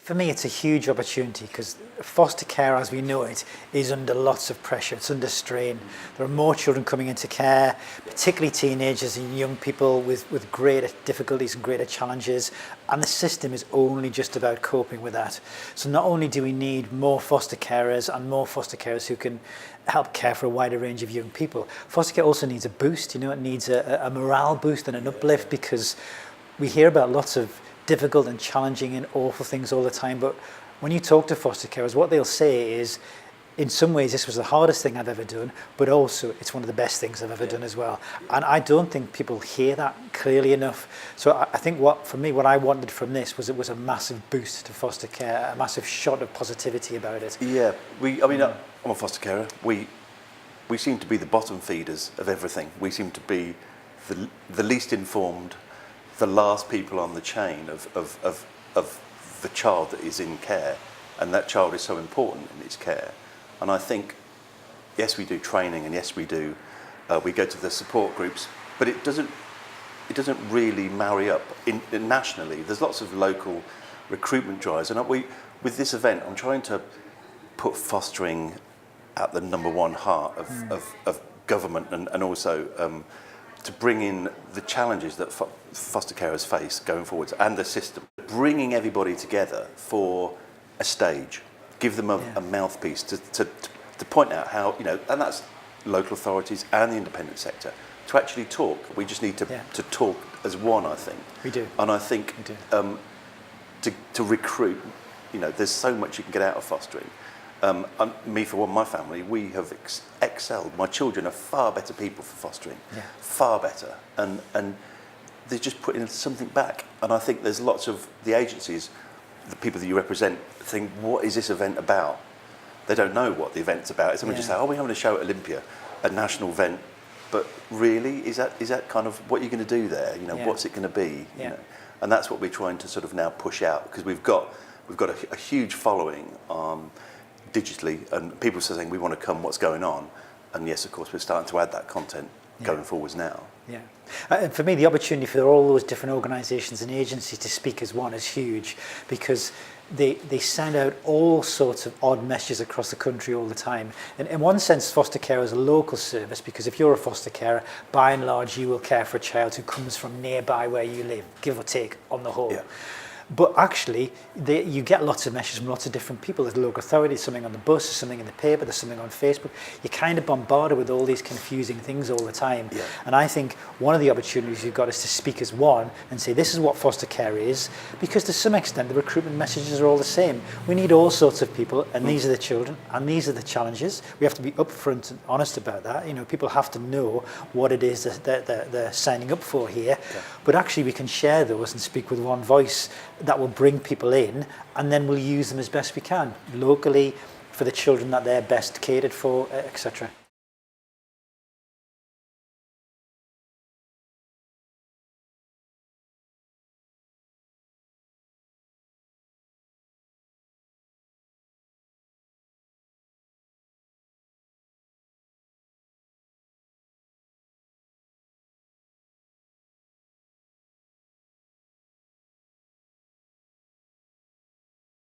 For me, it's a huge opportunity because foster care, as we know it, is under lots of pressure. It's under strain. There are more children coming into care, particularly teenagers and young people with greater difficulties and greater challenges. And the system is only just about coping with that. So not only do we need more foster carers and more foster carers who can help care for a wider range of young people, foster care also needs a boost. It needs a morale boost and an uplift, because we hear about lots of difficult and challenging and awful things all the time, but when you talk to foster carers, what they'll say is, in some ways this was the hardest thing I've ever done, but also it's one of the best things I've ever done as well. And I don't think people hear that clearly enough. So I think what I wanted from this was, it was a massive boost to foster care, a massive shot of positivity about it. Yeah, I'm a foster carer. We seem to be the bottom feeders of everything. We seem to be the least informed, the last people on the chain of the child that is in care, and that child is so important in its care. And I think, yes, we do training, and yes, we do. We go to the support groups, but it doesn't really marry up. Nationally, there's lots of local recruitment drives, and with this event, I'm trying to put fostering at the number one heart of government, and also to bring in the challenges that foster carers face going forwards, and the system. Bringing everybody together for a stage, give them a mouthpiece to point out how, and that's local authorities and the independent sector, to actually talk. We just need to talk as one, I think. We do. And I think to recruit, there's so much you can get out of fostering. Me, for one, my family, we have excelled. My children are far better people for fostering, far better, and they're just putting something back. And I think there's lots of the agencies, the people that you represent, think, what is this event about? They don't know what the event's about. Someone just say, we're having a show at Olympia, a national event, but really, is that kind of what you're going to do there? What's it going to be? And that's what we're trying to sort of now push out, because we've got a huge following digitally, and people are saying, we want to come, what's going on? And yes, of course, we're starting to add that content going forwards now. Yeah. And for me, the opportunity for all those different organisations and agencies to speak as one is huge, because they send out all sorts of odd messages across the country all the time. And in one sense, foster care is a local service, because if you're a foster carer, by and large, you will care for a child who comes from nearby where you live, give or take, on the whole. Yeah. But actually, you get lots of messages from lots of different people. There's local authorities, something on the bus, there's something in the paper, there's something on Facebook. You're kind of bombarded with all these confusing things all the time. Yeah. And I think one of the opportunities you've got is to speak as one and say, this is what foster care is, because to some extent, the recruitment messages are all the same. We need all sorts of people, and these are the children, and these are the challenges. We have to be upfront and honest about that. People have to know what it is that they're signing up for here. Yeah. But actually, we can share those and speak with one voice. That will bring people in, and then we'll use them as best we can, locally, for the children that they're best catered for, etc.